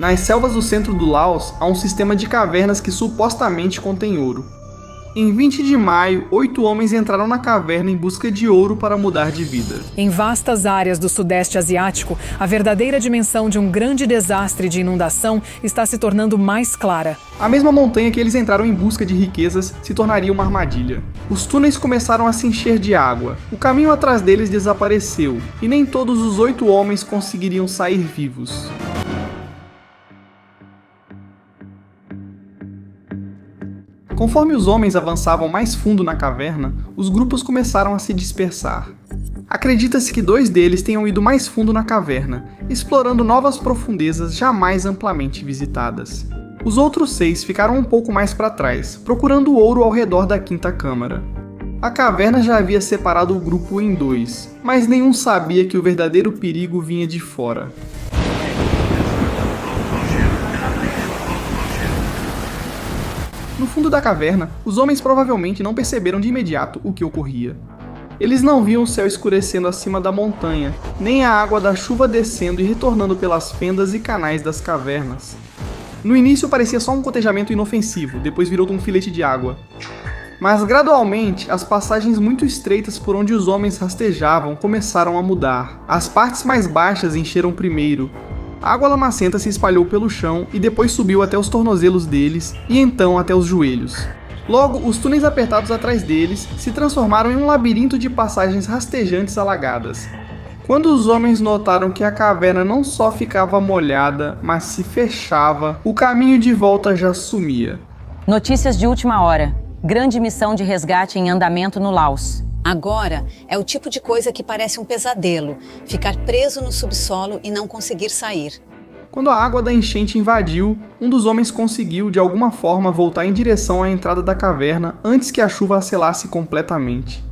Nas selvas do centro do Laos, há um sistema de cavernas que supostamente contém ouro. Em 20 de maio, 8 homens entraram na caverna em busca de ouro para mudar de vida. Em vastas áreas do Sudeste Asiático, a verdadeira dimensão de um grande desastre de inundação está se tornando mais clara. A mesma montanha que eles entraram em busca de riquezas se tornaria uma armadilha. Os túneis começaram a se encher de água. O caminho atrás deles desapareceu, e nem todos os 8 homens conseguiriam sair vivos. Conforme os homens avançavam mais fundo na caverna, os grupos começaram a se dispersar. Acredita-se que 2 deles tenham ido mais fundo na caverna, explorando novas profundezas jamais amplamente visitadas. Os outros 6 ficaram um pouco mais para trás, procurando ouro ao redor da quinta câmara. A caverna já havia separado o grupo em 2, mas nenhum sabia que o verdadeiro perigo vinha de fora. No fundo da caverna, os homens provavelmente não perceberam de imediato o que ocorria. Eles não viam o céu escurecendo acima da montanha, nem a água da chuva descendo e retornando pelas fendas e canais das cavernas. No início parecia só um cotejamento inofensivo, depois virou um filete de água. Mas gradualmente, as passagens muito estreitas por onde os homens rastejavam começaram a mudar. As partes mais baixas encheram primeiro. A água lamacenta se espalhou pelo chão e depois subiu até os tornozelos deles e então até os joelhos. Logo, os túneis apertados atrás deles se transformaram em um labirinto de passagens rastejantes alagadas. Quando os homens notaram que a caverna não só ficava molhada, mas se fechava, o caminho de volta já sumia. Notícias de última hora. Grande missão de resgate em andamento no Laos. Agora é o tipo de coisa que parece um pesadelo, ficar preso no subsolo e não conseguir sair. Quando a água da enchente invadiu, um dos homens conseguiu, de alguma forma, voltar em direção à entrada da caverna antes que a chuva a selasse completamente.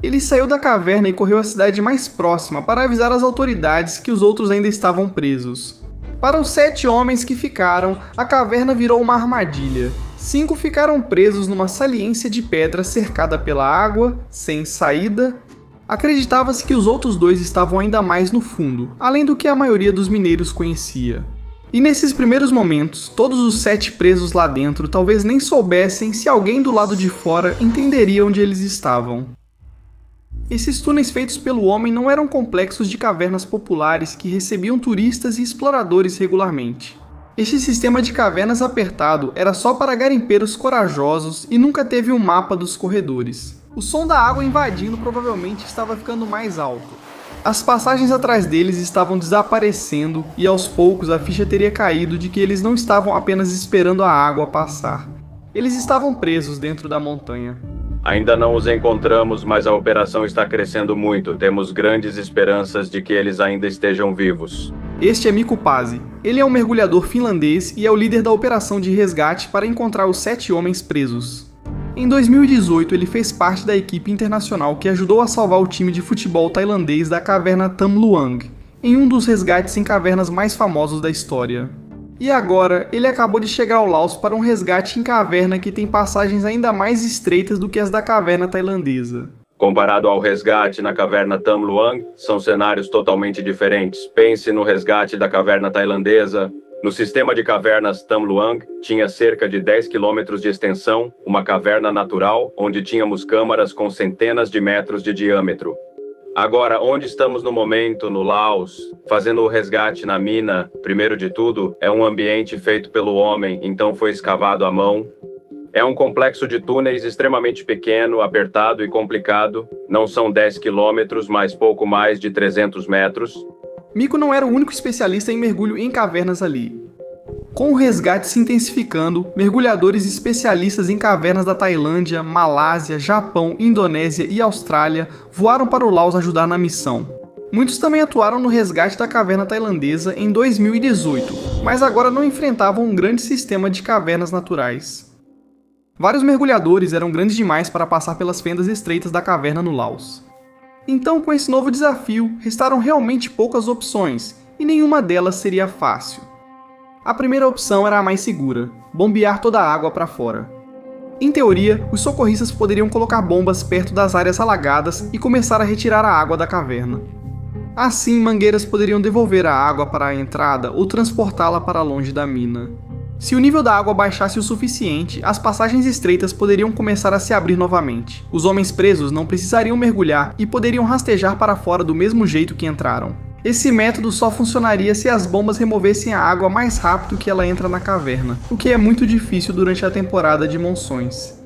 Ele saiu da caverna e correu à cidade mais próxima para avisar as autoridades que os outros ainda estavam presos. Para os 7 homens que ficaram, a caverna virou uma armadilha. 5 ficaram presos numa saliência de pedra cercada pela água, sem saída. Acreditava-se que os outros 2 estavam ainda mais no fundo, além do que a maioria dos mineiros conhecia. E nesses primeiros momentos, todos os 7 presos lá dentro talvez nem soubessem se alguém do lado de fora entenderia onde eles estavam. Esses túneis feitos pelo homem não eram complexos de cavernas populares que recebiam turistas e exploradores regularmente. Este sistema de cavernas apertado era só para garimpeiros corajosos e nunca teve um mapa dos corredores. O som da água invadindo provavelmente estava ficando mais alto. As passagens atrás deles estavam desaparecendo e aos poucos a ficha teria caído de que eles não estavam apenas esperando a água passar. Eles estavam presos dentro da montanha. Ainda não os encontramos, mas a operação está crescendo muito. Temos grandes esperanças de que eles ainda estejam vivos. Este é Mikko Pasi. Ele é um mergulhador finlandês e é o líder da operação de resgate para encontrar os 7 homens presos. Em 2018, ele fez parte da equipe internacional que ajudou a salvar o time de futebol tailandês da caverna Tham Luang, em um dos resgates em cavernas mais famosos da história. E agora, ele acabou de chegar ao Laos para um resgate em caverna que tem passagens ainda mais estreitas do que as da caverna tailandesa. Comparado ao resgate na caverna Tham Luang, são cenários totalmente diferentes. Pense no resgate da caverna tailandesa. No sistema de cavernas Tham Luang, tinha cerca de 10 quilômetros de extensão, uma caverna natural, onde tínhamos câmaras com centenas de metros de diâmetro. Agora, onde estamos no momento, no Laos, fazendo o resgate na mina, primeiro de tudo, é um ambiente feito pelo homem, então foi escavado à mão. É um complexo de túneis extremamente pequeno, apertado e complicado. Não são 10 quilômetros, mas pouco mais de 300 metros. Mikko não era o único especialista em mergulho em cavernas ali. Com o resgate se intensificando, mergulhadores especialistas em cavernas da Tailândia, Malásia, Japão, Indonésia e Austrália voaram para o Laos ajudar na missão. Muitos também atuaram no resgate da caverna tailandesa em 2018, mas agora não enfrentavam um grande sistema de cavernas naturais. Vários mergulhadores eram grandes demais para passar pelas fendas estreitas da caverna no Laos. Então, com esse novo desafio, restaram realmente poucas opções, e nenhuma delas seria fácil. A primeira opção era a mais segura, bombear toda a água para fora. Em teoria, os socorristas poderiam colocar bombas perto das áreas alagadas e começar a retirar a água da caverna. Assim, mangueiras poderiam devolver a água para a entrada ou transportá-la para longe da mina. Se o nível da água baixasse o suficiente, as passagens estreitas poderiam começar a se abrir novamente. Os homens presos não precisariam mergulhar e poderiam rastejar para fora do mesmo jeito que entraram. Esse método só funcionaria se as bombas removessem a água mais rápido que ela entra na caverna, o que é muito difícil durante a temporada de monções.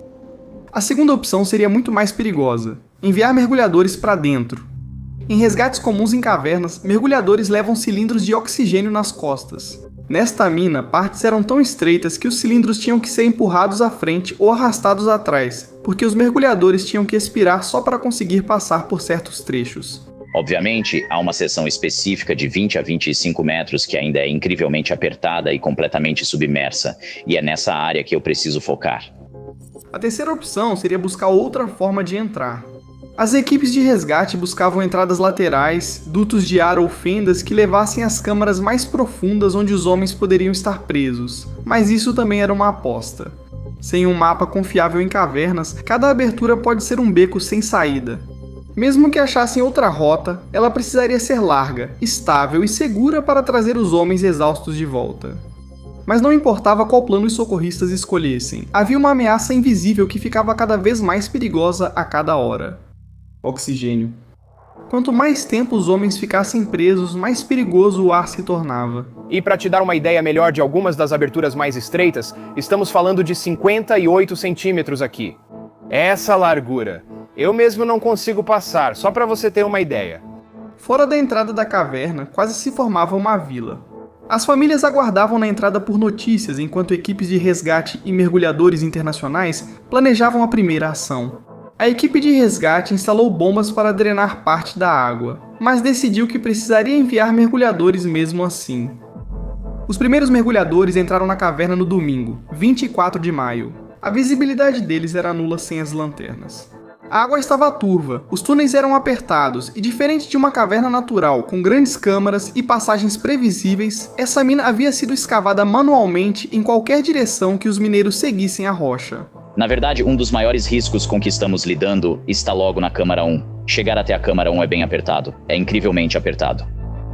A segunda opção seria muito mais perigosa: enviar mergulhadores para dentro. Em resgates comuns em cavernas, mergulhadores levam cilindros de oxigênio nas costas. Nesta mina, partes eram tão estreitas que os cilindros tinham que ser empurrados à frente ou arrastados atrás, porque os mergulhadores tinham que expirar só para conseguir passar por certos trechos. Obviamente, há uma seção específica de 20 a 25 metros que ainda é incrivelmente apertada e completamente submersa, e é nessa área que eu preciso focar. A terceira opção seria buscar outra forma de entrar. As equipes de resgate buscavam entradas laterais, dutos de ar ou fendas que levassem às câmaras mais profundas onde os homens poderiam estar presos, mas isso também era uma aposta. Sem um mapa confiável em cavernas, cada abertura pode ser um beco sem saída. Mesmo que achassem outra rota, ela precisaria ser larga, estável e segura para trazer os homens exaustos de volta. Mas não importava qual plano os socorristas escolhessem, havia uma ameaça invisível que ficava cada vez mais perigosa a cada hora. Oxigênio. Quanto mais tempo os homens ficassem presos, mais perigoso o ar se tornava. E para te dar uma ideia melhor de algumas das aberturas mais estreitas, estamos falando de 58 centímetros aqui. Essa largura. Eu mesmo não consigo passar, só para você ter uma ideia. Fora da entrada da caverna, quase se formava uma vila. As famílias aguardavam na entrada por notícias, enquanto equipes de resgate e mergulhadores internacionais planejavam a primeira ação. A equipe de resgate instalou bombas para drenar parte da água, mas decidiu que precisaria enviar mergulhadores mesmo assim. Os primeiros mergulhadores entraram na caverna no domingo, 24 de maio. A visibilidade deles era nula sem as lanternas. A água estava turva, os túneis eram apertados e, diferente de uma caverna natural com grandes câmaras e passagens previsíveis, essa mina havia sido escavada manualmente em qualquer direção que os mineiros seguissem a rocha. Na verdade, um dos maiores riscos com que estamos lidando está logo na Câmara 1. Chegar até a Câmara 1 é bem apertado, é incrivelmente apertado.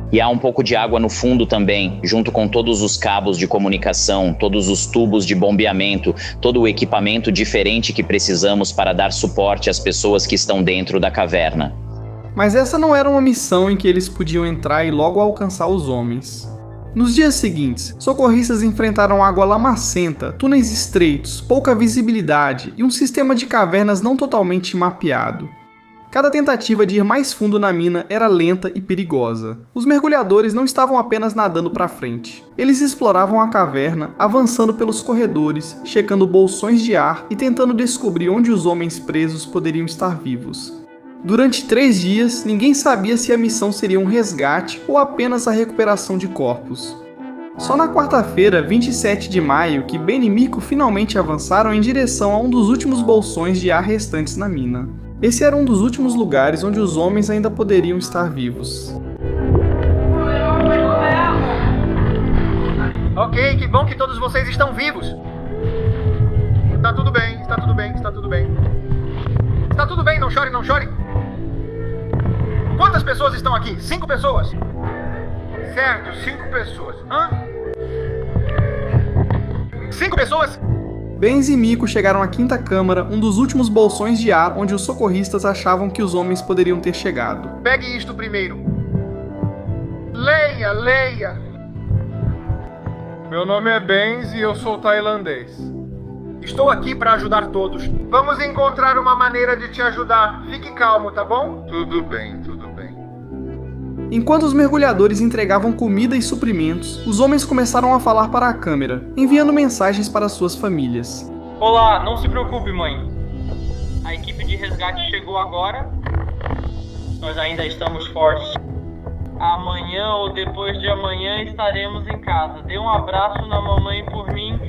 E há um pouco de água no fundo também, junto com todos os cabos de comunicação, todos os tubos de bombeamento, todo o equipamento diferente que precisamos para dar suporte às pessoas que estão dentro da caverna. Mas essa não era uma missão em que eles podiam entrar e logo alcançar os homens. Nos dias seguintes, socorristas enfrentaram água lamacenta, túneis estreitos, pouca visibilidade e um sistema de cavernas não totalmente mapeado. Cada tentativa de ir mais fundo na mina era lenta e perigosa. Os mergulhadores não estavam apenas nadando para frente. Eles exploravam a caverna, avançando pelos corredores, checando bolsões de ar e tentando descobrir onde os homens presos poderiam estar vivos. Durante 3 dias, ninguém sabia se a missão seria um resgate ou apenas a recuperação de corpos. Só na quarta-feira, 27 de maio, que Ben e Miko finalmente avançaram em direção a um dos últimos bolsões de ar restantes na mina. Esse era um dos últimos lugares onde os homens ainda poderiam estar vivos. Ok, que bom que todos vocês estão vivos. Está tudo bem, está tudo bem, está tudo bem. Está tudo bem, não chore, não chore. Quantas pessoas estão aqui? 5 pessoas? Certo, 5 pessoas. Hã? 5 pessoas? Benz e Miko chegaram à quinta câmara, um dos últimos bolsões de ar onde os socorristas achavam que os homens poderiam ter chegado. Pegue isto primeiro. Leia. Meu nome é Benz e eu sou tailandês. Estou aqui para ajudar todos. Vamos encontrar uma maneira de te ajudar. Fique calmo, tá bom? Tudo bem, tudo bem. Enquanto os mergulhadores entregavam comida e suprimentos, os homens começaram a falar para a câmera, enviando mensagens para suas famílias. Olá, não se preocupe, mãe. A equipe de resgate chegou agora. Nós ainda estamos fortes. Amanhã ou depois de amanhã estaremos em casa. Dê um abraço na mamãe por mim.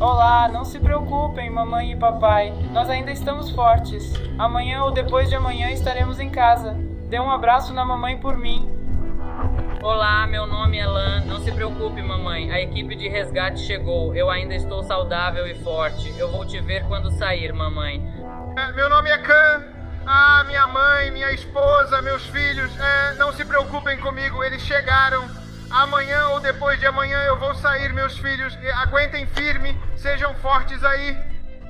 Olá, não se preocupem, mamãe e papai. Nós ainda estamos fortes. Amanhã ou depois de amanhã estaremos em casa. Dê um abraço na mamãe por mim. Olá, meu nome é Lan. Não se preocupe, mamãe. A equipe de resgate chegou. Eu ainda estou saudável e forte. Eu vou te ver quando sair, mamãe. Meu nome é Khan. Ah, minha mãe, minha esposa, meus filhos, não se preocupem comigo, eles chegaram. Amanhã ou depois de amanhã eu vou sair, meus filhos. Aguentem firme, sejam fortes aí.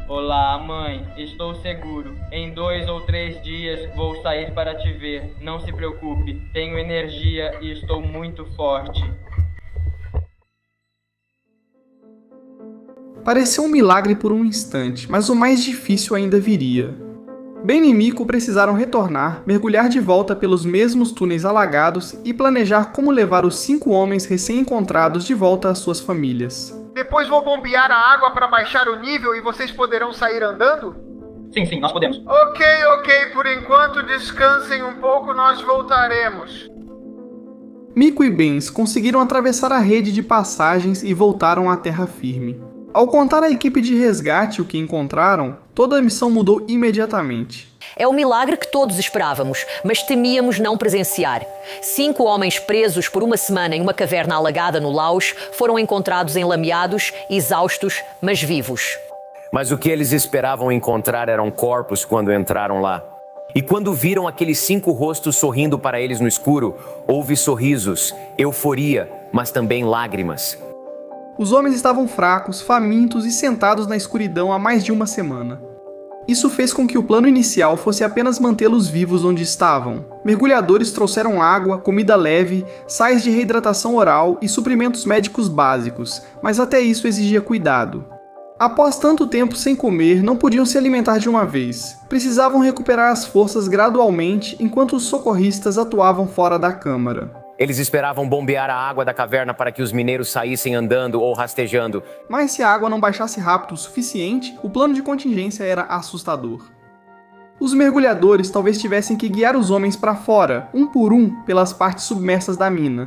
Olá, mãe. Estou seguro. Em 2 ou 3 dias vou sair para te ver. Não se preocupe. Tenho energia e estou muito forte. Pareceu um milagre por um instante, mas o mais difícil ainda viria. Ben e Miko precisaram retornar, mergulhar de volta pelos mesmos túneis alagados e planejar como levar os 5 homens recém-encontrados de volta às suas famílias. Depois vou bombear a água para baixar o nível e vocês poderão sair andando? Sim, nós podemos. Ok, por enquanto descansem um pouco, nós voltaremos. Miko e Benz conseguiram atravessar a rede de passagens e voltaram à terra firme. Ao contar à equipe de resgate o que encontraram, toda a missão mudou imediatamente. É o milagre que todos esperávamos, mas temíamos não presenciar. 5 homens presos por uma semana em uma caverna alagada no Laos foram encontrados enlameados, exaustos, mas vivos. Mas o que eles esperavam encontrar eram corpos quando entraram lá. E quando viram aqueles 5 rostos sorrindo para eles no escuro, houve sorrisos, euforia, mas também lágrimas. Os homens estavam fracos, famintos e sentados na escuridão há mais de uma semana. Isso fez com que o plano inicial fosse apenas mantê-los vivos onde estavam. Mergulhadores trouxeram água, comida leve, sais de reidratação oral e suprimentos médicos básicos, mas até isso exigia cuidado. Após tanto tempo sem comer, não podiam se alimentar de uma vez. Precisavam recuperar as forças gradualmente enquanto os socorristas atuavam fora da câmara. Eles esperavam bombear a água da caverna para que os mineiros saíssem andando ou rastejando. Mas se a água não baixasse rápido o suficiente, o plano de contingência era assustador. Os mergulhadores talvez tivessem que guiar os homens para fora, um por um, pelas partes submersas da mina.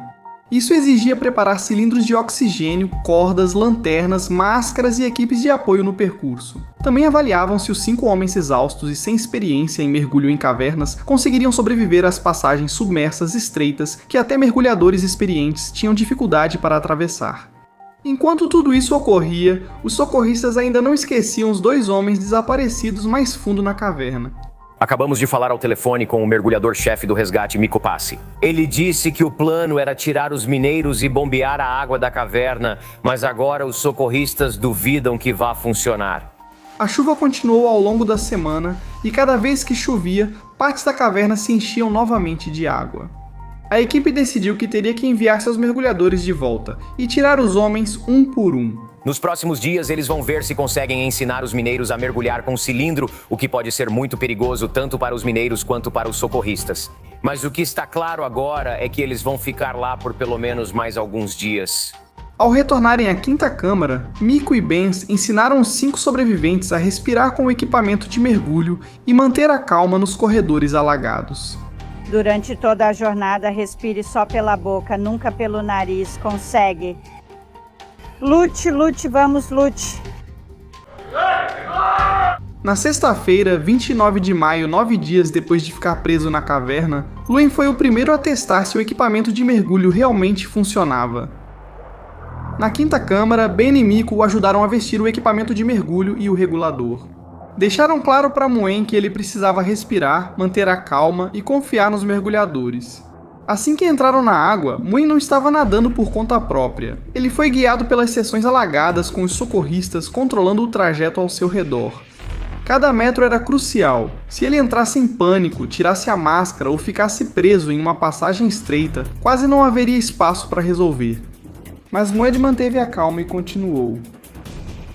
Isso exigia preparar cilindros de oxigênio, cordas, lanternas, máscaras e equipes de apoio no percurso. Também avaliavam se os 5 homens exaustos e sem experiência em mergulho em cavernas conseguiriam sobreviver às passagens submersas estreitas que até mergulhadores experientes tinham dificuldade para atravessar. Enquanto tudo isso ocorria, os socorristas ainda não esqueciam os 2 homens desaparecidos mais fundo na caverna. Acabamos de falar ao telefone com o mergulhador-chefe do resgate, Miko Passi. Ele disse que o plano era tirar os mineiros e bombear a água da caverna, mas agora os socorristas duvidam que vá funcionar. A chuva continuou ao longo da semana e cada vez que chovia, partes da caverna se enchiam novamente de água. A equipe decidiu que teria que enviar seus mergulhadores de volta e tirar os homens um por um. Nos próximos dias, eles vão ver se conseguem ensinar os mineiros a mergulhar com cilindro, o que pode ser muito perigoso tanto para os mineiros quanto para os socorristas. Mas o que está claro agora é que eles vão ficar lá por pelo menos mais alguns dias. Ao retornarem à 5ª câmara, Miko e Benz ensinaram os 5 sobreviventes a respirar com o equipamento de mergulho e manter a calma nos corredores alagados. Durante toda a jornada, respire só pela boca, nunca pelo nariz. Consegue. Lute, vamos, lute. Na sexta-feira, 29 de maio, 9 dias depois de ficar preso na caverna, Luen foi o primeiro a testar se o equipamento de mergulho realmente funcionava. Na 5ª câmara, Ben e Miko o ajudaram a vestir o equipamento de mergulho e o regulador. Deixaram claro para Muen que ele precisava respirar, manter a calma e confiar nos mergulhadores. Assim que entraram na água, Muen não estava nadando por conta própria. Ele foi guiado pelas seções alagadas com os socorristas controlando o trajeto ao seu redor. Cada metro era crucial. Se ele entrasse em pânico, tirasse a máscara ou ficasse preso em uma passagem estreita, quase não haveria espaço para resolver. Mas Muen manteve a calma e continuou.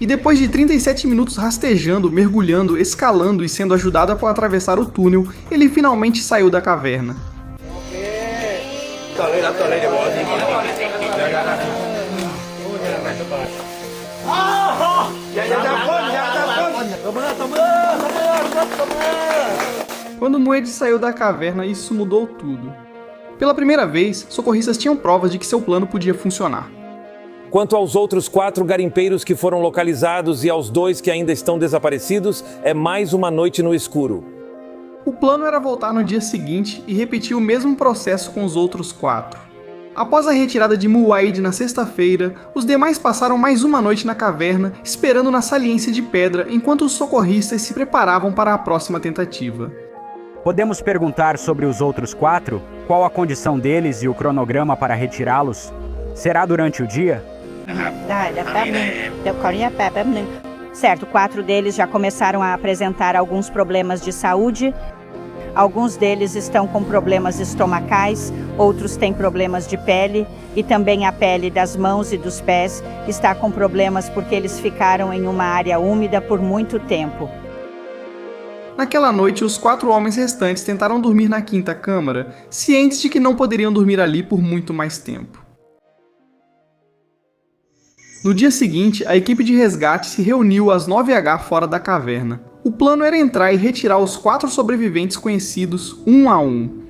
E depois de 37 minutos rastejando, mergulhando, escalando e sendo ajudado a atravessar o túnel, ele finalmente saiu da caverna. Quando Moed saiu da caverna, isso mudou tudo. Pela primeira vez, socorristas tinham provas de que seu plano podia funcionar. Quanto aos outros 4 garimpeiros que foram localizados e aos 2 que ainda estão desaparecidos, é mais uma noite no escuro. O plano era voltar no dia seguinte e repetir o mesmo processo com os outros 4. Após a retirada de Muaid na sexta-feira, os demais passaram mais uma noite na caverna, esperando na saliência de pedra enquanto os socorristas se preparavam para a próxima tentativa. Podemos perguntar sobre os outros 4? Qual a condição deles e o cronograma para retirá-los? Será durante o dia? Certo, 4 deles já começaram a apresentar alguns problemas de saúde. Alguns deles estão com problemas estomacais, outros têm problemas de pele e também a pele das mãos e dos pés está com problemas porque eles ficaram em uma área úmida por muito tempo. Naquela noite, os 4 homens restantes tentaram dormir na quinta câmara, cientes de que não poderiam dormir ali por muito mais tempo. No dia seguinte, a equipe de resgate se reuniu às 9h fora da caverna. O plano era entrar e retirar os 4 sobreviventes conhecidos, um a um.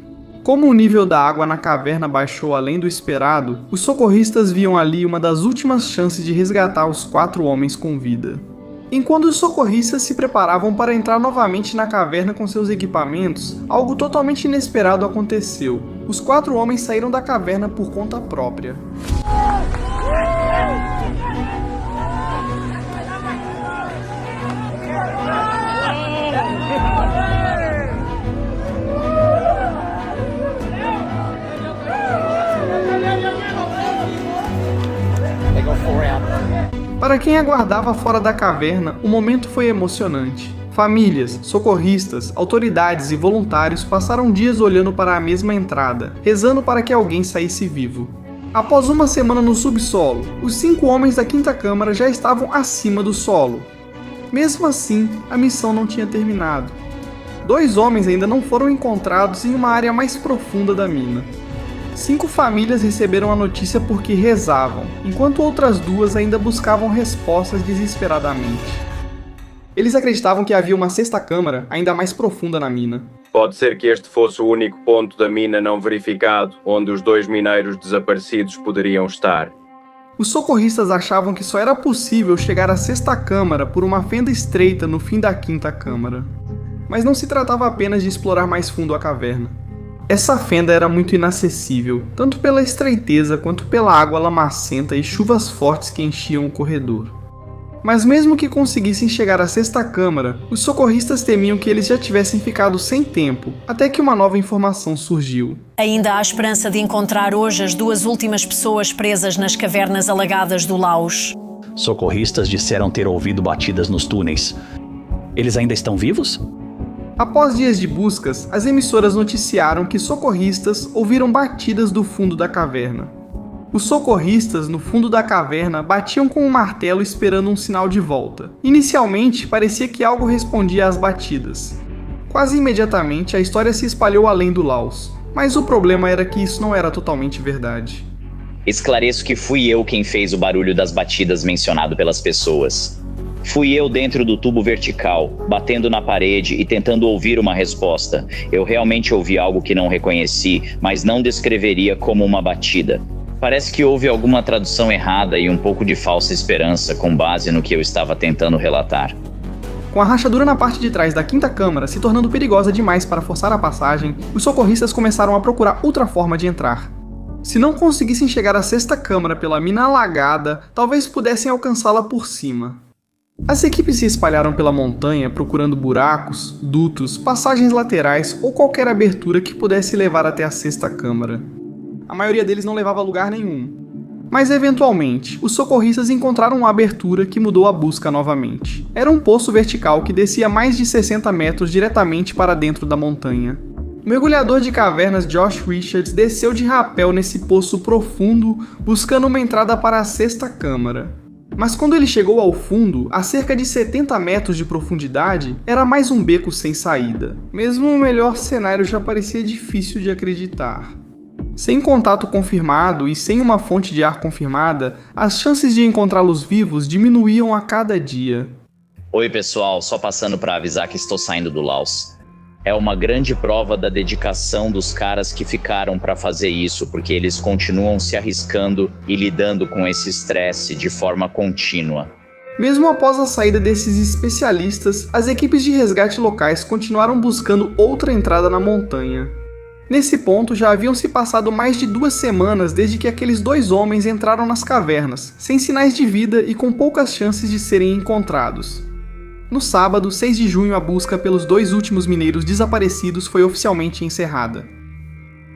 Como o nível da água na caverna baixou além do esperado, os socorristas viam ali uma das últimas chances de resgatar os 4 homens com vida. Enquanto os socorristas se preparavam para entrar novamente na caverna com seus equipamentos, algo totalmente inesperado aconteceu. Os 4 homens saíram da caverna por conta própria. Para quem aguardava fora da caverna, o momento foi emocionante. Famílias, socorristas, autoridades e voluntários passaram dias olhando para a mesma entrada, rezando para que alguém saísse vivo. Após uma semana no subsolo, os 5 homens da quinta câmara já estavam acima do solo. Mesmo assim, a missão não tinha terminado. 2 homens ainda não foram encontrados em uma área mais profunda da mina. 5 famílias receberam a notícia porque rezavam, enquanto outras 2 ainda buscavam respostas desesperadamente. Eles acreditavam que havia uma 6ª câmara ainda mais profunda na mina. Pode ser que este fosse o único ponto da mina não verificado, onde os 2 mineiros desaparecidos poderiam estar. Os socorristas achavam que só era possível chegar à 6ª câmara por uma fenda estreita no fim da 5ª câmara. Mas não se tratava apenas de explorar mais fundo a caverna. Essa fenda era muito inacessível, tanto pela estreiteza quanto pela água lamacenta e chuvas fortes que enchiam o corredor. Mas mesmo que conseguissem chegar à 6ª câmara, os socorristas temiam que eles já tivessem ficado sem tempo, até que uma nova informação surgiu. Ainda há esperança de encontrar hoje as 2 últimas pessoas presas nas cavernas alagadas do Laos. Socorristas disseram ter ouvido batidas nos túneis. Eles ainda estão vivos? Após dias de buscas, as emissoras noticiaram que socorristas ouviram batidas do fundo da caverna. Os socorristas no fundo da caverna batiam com um martelo esperando um sinal de volta. Inicialmente, parecia que algo respondia às batidas. Quase imediatamente, a história se espalhou além do Laos, mas o problema era que isso não era totalmente verdade. Esclareço que fui eu quem fez o barulho das batidas mencionado pelas pessoas. Fui eu dentro do tubo vertical, batendo na parede e tentando ouvir uma resposta. Eu realmente ouvi algo que não reconheci, mas não descreveria como uma batida. Parece que houve alguma tradução errada e um pouco de falsa esperança com base no que eu estava tentando relatar. Com a rachadura na parte de trás da 5ª câmara se tornando perigosa demais para forçar a passagem, os socorristas começaram a procurar outra forma de entrar. Se não conseguissem chegar à 6ª câmara pela mina alagada, talvez pudessem alcançá-la por cima. As equipes se espalharam pela montanha procurando buracos, dutos, passagens laterais ou qualquer abertura que pudesse levar até a 6ª câmara. A maioria deles não levava a lugar nenhum. Mas eventualmente, os socorristas encontraram uma abertura que mudou a busca novamente. Era um poço vertical que descia mais de 60 metros diretamente para dentro da montanha. O mergulhador de cavernas Josh Richards desceu de rapel nesse poço profundo, buscando uma entrada para a 6ª câmara. Mas quando ele chegou ao fundo, a cerca de 70 metros de profundidade, era mais um beco sem saída. Mesmo o melhor cenário já parecia difícil de acreditar. Sem contato confirmado e sem uma fonte de ar confirmada, as chances de encontrá-los vivos diminuíam a cada dia. Oi pessoal, só passando para avisar que estou saindo do Laos. É uma grande prova da dedicação dos caras que ficaram para fazer isso, porque eles continuam se arriscando e lidando com esse estresse de forma contínua. Mesmo após a saída desses especialistas, as equipes de resgate locais continuaram buscando outra entrada na montanha. Nesse ponto, já haviam se passado mais de 2 semanas desde que aqueles 2 homens entraram nas cavernas, sem sinais de vida e com poucas chances de serem encontrados. No sábado, 6 de junho, a busca pelos 2 últimos mineiros desaparecidos foi oficialmente encerrada.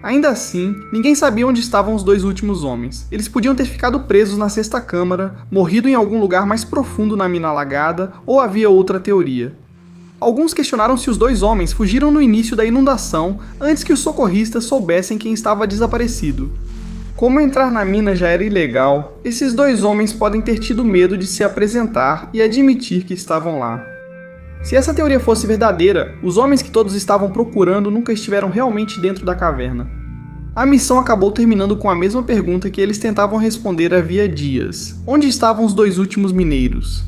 Ainda assim, ninguém sabia onde estavam os 2 últimos homens. Eles podiam ter ficado presos na sexta câmara, morrido em algum lugar mais profundo na mina alagada, ou havia outra teoria. Alguns questionaram se os 2 homens fugiram no início da inundação antes que os socorristas soubessem quem estava desaparecido. Como entrar na mina já era ilegal, esses 2 homens podem ter tido medo de se apresentar e admitir que estavam lá. Se essa teoria fosse verdadeira, os homens que todos estavam procurando nunca estiveram realmente dentro da caverna. A missão acabou terminando com a mesma pergunta que eles tentavam responder havia dias: onde estavam os 2 últimos mineiros?